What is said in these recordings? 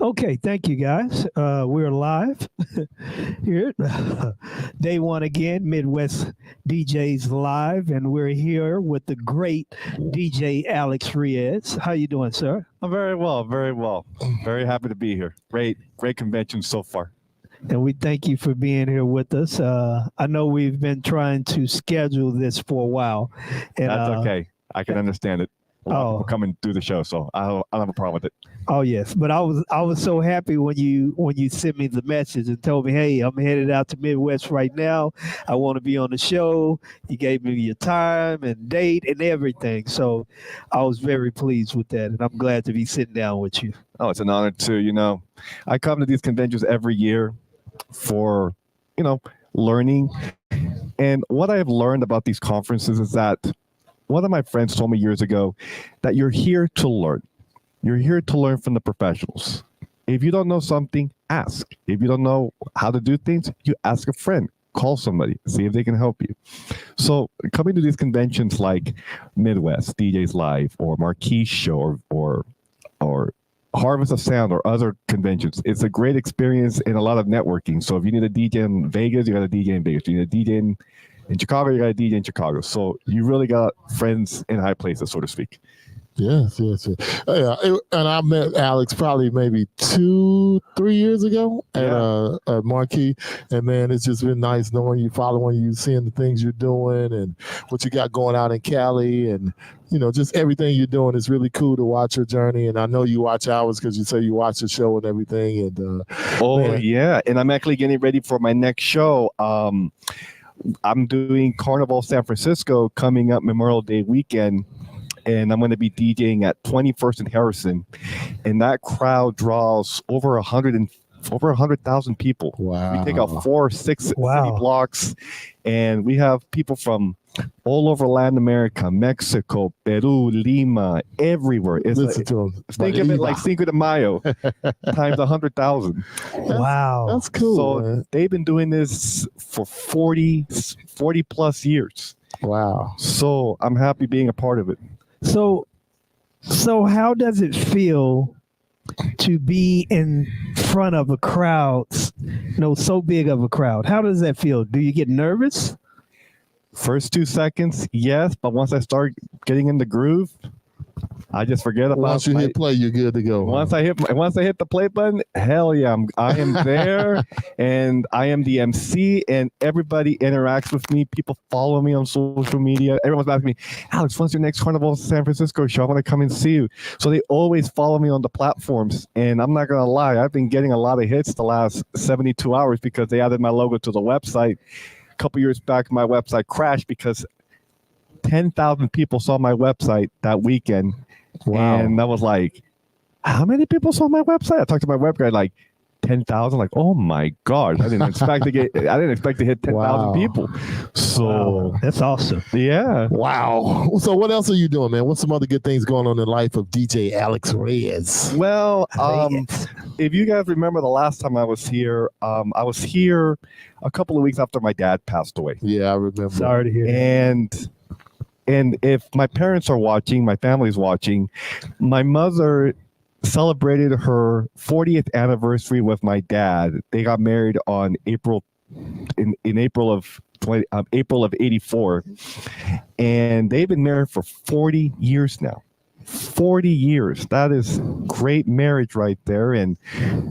Okay, thank you guys. We're live here. Day one again, Midwest DJs live, and we're here with the great DJ Alex Reyes. How you doing, sir? I'm very well, very well. Very happy to be here. Great convention so far. And we thank you for being here with us. I know we've been trying to schedule this for a while. And, That's okay. I can understand it. A lot of people coming through the show, so I don't have a problem with it. Oh yes, but I was so happy when you sent me the message and told me, hey, I'm headed out to Midwest right now. I want to be on the show. You gave me your time and date and everything, so I was very pleased with that, and I'm glad to be sitting down with you. Oh, it's an honor too. I come to these conventions every year for learning, and what I've learned about these conferences is that one of my friends told me years ago that you're here to learn. You're here to learn from the professionals. If you don't know something, ask. If you don't know how to do things, you ask a friend. Call somebody, see if they can help you. So coming to these conventions like Midwest, DJs Live, or Marquee Show, or Harvest of Sound, or other conventions, it's a great experience and a lot of networking. So if you need a DJ in Vegas, you got a DJ in Vegas. You need a DJ in Chicago, you got a DJ in Chicago. So you really got friends in high places, so to speak. Yes. Yeah, and I met Alex probably maybe 2-3 years ago at Marquee. And man, it's just been nice knowing you, following you, seeing the things you're doing and what you got going out in Cali, and just everything you're doing is really cool to watch your journey. And I know you watch ours because you say you watch the show and everything. And yeah, and I'm actually getting ready for my next show. I'm doing Carnival San Francisco coming up Memorial Day weekend, and I'm going to be DJing at 21st and Harrison, and that crowd draws over 100,000 people. Wow! We take out 4 or 6 city blocks, and we have people from all over Latin America, Mexico, Peru, Lima, everywhere. Think of it like Cinco de Mayo times 100,000. Wow, that's cool. So man. They've been doing this for 40 plus years. Wow. So I'm happy being a part of it. So how does it feel to be in front of a crowd, so big of a crowd? How does that feel? Do you get nervous? First 2 seconds, yes, but once I start getting in the groove, I just forget about it. Once you hit play, you're good to go. Once I hit the play button, hell yeah, I am there, and I am the MC, and everybody interacts with me. People follow me on social media. Everyone's asking me, Alex, when's your next Carnival San Francisco show? I want to come and see you. So they always follow me on the platforms, and I'm not gonna lie, I've been getting a lot of hits the last 72 hours because they added my logo to the website. A couple years back, my website crashed because 10,000 people saw my website that weekend. Wow. And I was like, how many people saw my website? I talked to my web guy, like 10,000. Like, oh my God. I didn't expect to hit 10,000 people. So that's awesome. Yeah. Wow. So what else are you doing, man? What's some other good things going on in the life of DJ Alex Reyes? Well, if you guys remember the last time I was here a couple of weeks after my dad passed away. Yeah, I remember. Sorry to hear that. And if my parents are watching, my family's watching, my mother celebrated her 40th anniversary with my dad. They got married on April of '84, and they've been married for 40 years now. 40 years. That is great marriage right there. And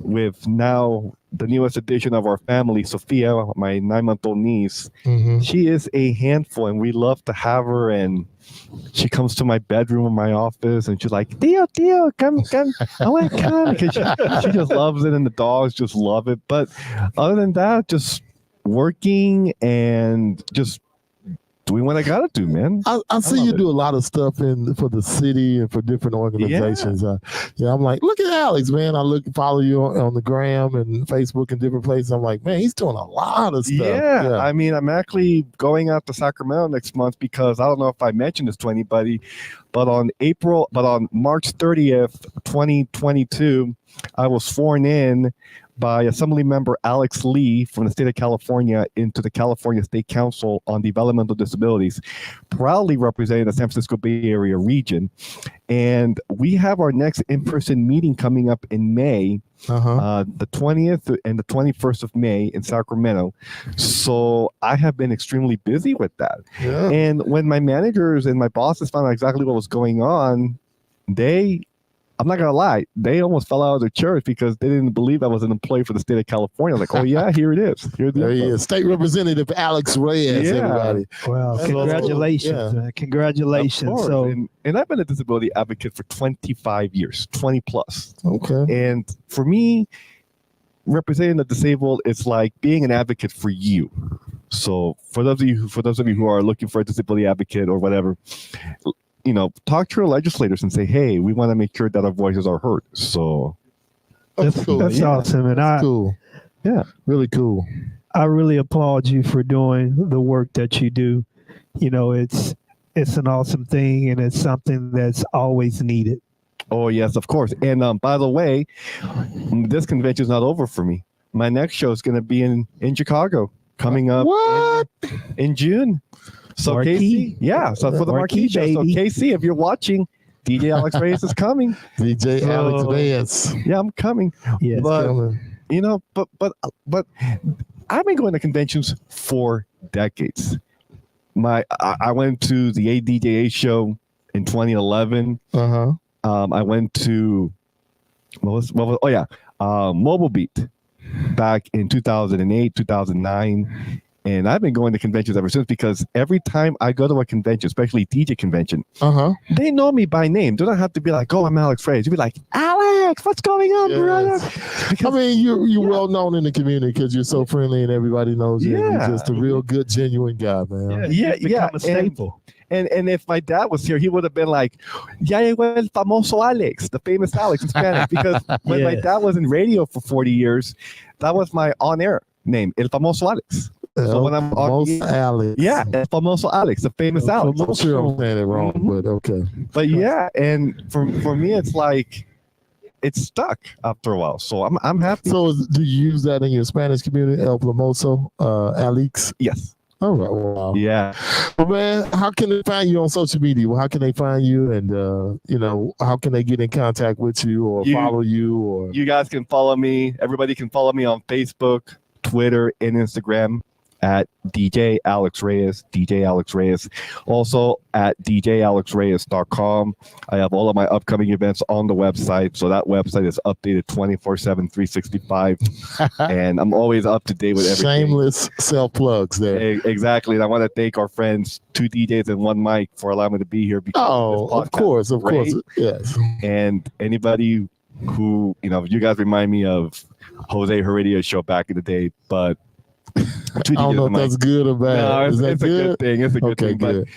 with now the newest addition of our family, Sophia, my 9-month-old niece, she is a handful, and we love to have her. And she comes to my bedroom or my office, and she's like, Tio, come. I want to come. Because she just loves it, and the dogs just love it. But other than that, just working and just doing what I gotta do, man. I see you do a lot of stuff for the city and for different organizations. Yeah, I'm like, look at Alex, man. I follow you on the gram and Facebook and different places. I'm like, man, he's doing a lot of stuff. Yeah. I mean, I'm actually going out to Sacramento next month because I don't know if I mentioned this to anybody, but on March 30th, 2022, I was sworn in by Assembly Member Alex Lee from the state of California into the California State Council on Developmental Disabilities, proudly representing the San Francisco Bay Area region. And we have our next in-person meeting coming up in May, the 20th and the 21st of May in Sacramento. So I have been extremely busy with that. Yeah. And when my managers and my bosses found out exactly what was going on, I'm not gonna lie, they almost fell out of their chairs because they didn't believe I was an employee for the state of California. Like, oh yeah, here it is. There he is, State Representative Alex Reyes. Yeah. Everybody. Well, congratulations, man. Congratulations. So, and I've been a disability advocate for 25 years, 20 plus. Okay. And for me, representing the disabled, it's like being an advocate for you. So for those of you who are looking for a disability advocate or whatever, talk to your legislators and say, hey, we want to make sure that our voices are heard. So That's cool. That's awesome. And cool. Yeah, really cool. I really applaud you for doing the work that you do. It's an awesome thing, and it's something that's always needed. Oh, yes, of course. And by the way, this convention is not over for me. My next show is going to be in Chicago coming up in June. So Marquee. KC, so for the Marquee show. So KC, if you're watching, DJ Alex Reyes is coming. DJ Alex Reyes. Yeah, I'm coming. Yes. But but I've been going to conventions for decades. I went to the ADJA show in 2011. I went to Mobile Beat back in 2008, 2009. And I've been going to conventions ever since because every time I go to a convention, especially DJ convention, they know me by name. They don't have to be like, oh, I'm Alex Reyes. You'd be like, Alex, what's going on, brother? Because, you're well known in the community because you're so friendly and everybody knows you. Yeah. You're just a real good, genuine guy, man. Become a staple. And if my dad was here, he would have been like, ya llegó el famoso Alex, the famous Alex in Spanish. Because when my dad was in radio for 40 years, that was my on-air name, El Famoso Alex. So when I'm on Alex. Yeah, El Famoso Alex, the famous Alex. I'm sure I'm saying it wrong, but okay. But yeah, and for me, it's like, it's stuck after a while. So I'm happy. So do you use that in your Spanish community, El Famoso Alex? Yes. All right. Wow. Yeah. Well, man, how can they find you on social media? Well, how can they find you, and how can they get in contact with you or follow you? Or you guys can follow me. Everybody can follow me on Facebook, Twitter, and Instagram at DJ Alex Reyes, DJ Alex Reyes. Also at djalexreyes.com. I have all of my upcoming events on the website. So that website is updated 24/7, 365. And I'm always up to date with everything. Shameless self-plugs there. Exactly. And I want to thank our friends, 2 DJs and 1 mic, for allowing me to be here. Because of course. Yes. And anybody who, you guys remind me of Jose Heredia show back in the day, but I don't know if that's good or bad. No, it's a good thing. It's a good thing. Good.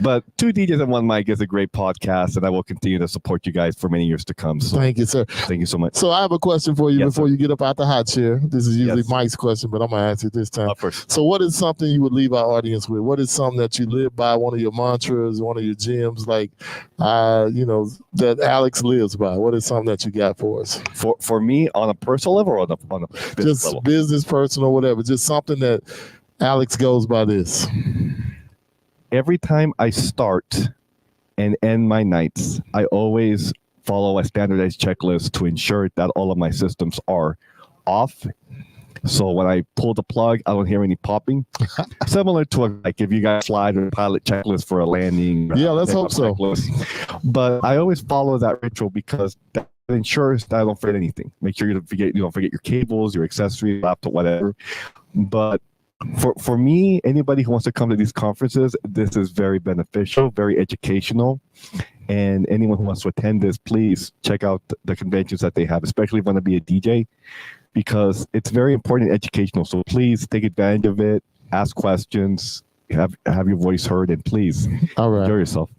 But 2 DJs and 1 mic is a great podcast, and I will continue to support you guys for many years to come. So thank you, sir. Thank you so much. So I have a question for you before you get up out the hot chair. This is usually Yes. Mike's question, but I'm going to ask it this time. First. So what is something you would leave our audience with? What is something that you live by, one of your mantras, one of your gems, that Alex lives by? What is something that you got for us? For me, on a personal level or on a business level? Business, personal, whatever. Just something that Alex goes by this. Every time I start and end my nights, I always follow a standardized checklist to ensure that all of my systems are off. So when I pull the plug, I don't hear any popping. Similar to if you guys slide or pilot checklist for a landing. Yeah, let's hope so. Checklist. But I always follow that ritual because that ensures that I don't forget anything. Make sure you don't forget your cables, your accessories, laptop, whatever. But for me, anybody who wants to come to these conferences, this is very beneficial, very educational. And anyone who wants to attend this, please check out the conventions that they have, especially if you want to be a DJ, because it's very important and educational. So please take advantage of it, ask questions, have your voice heard, and please enjoy yourself.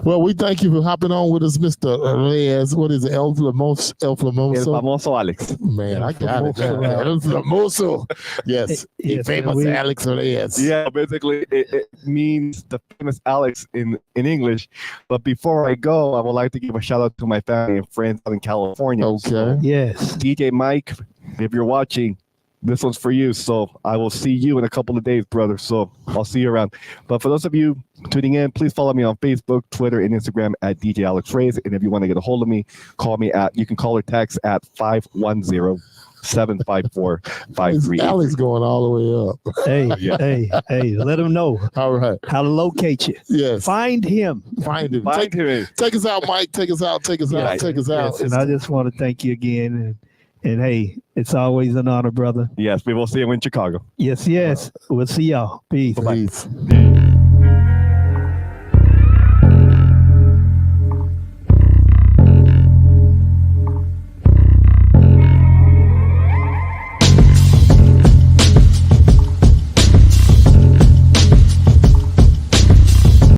Well, we thank you for hopping on with us, Mr. Reyes. What is it? El Famoso? El Famoso Alex. Man, I got it. El Famoso. Yes. Famous Alex Reyes. Yeah, basically it means the famous Alex in English. But before I go, I would like to give a shout out to my family and friends out in California. Okay. So, Yes. DJ Mike, if you're watching, this one's for you. So I will see you in a couple of days, brother. So I'll see you around. But for those of you tuning in, please follow me on Facebook, Twitter, and Instagram at DJ Alex Reyes. And if you want to get a hold of me, you can call or text at 510-754-5383. Alex going all the way up. Hey, let him know All right. how to locate you. Yes. Find him. Find him. Find him. Take us out, Mike. Take us out. Take us out. Yes, Take us out. yes, and I just want to thank you again. And hey, it's always an honor, brother. Yes, we will see you in Chicago. Yes. We'll see y'all. Peace. Peace.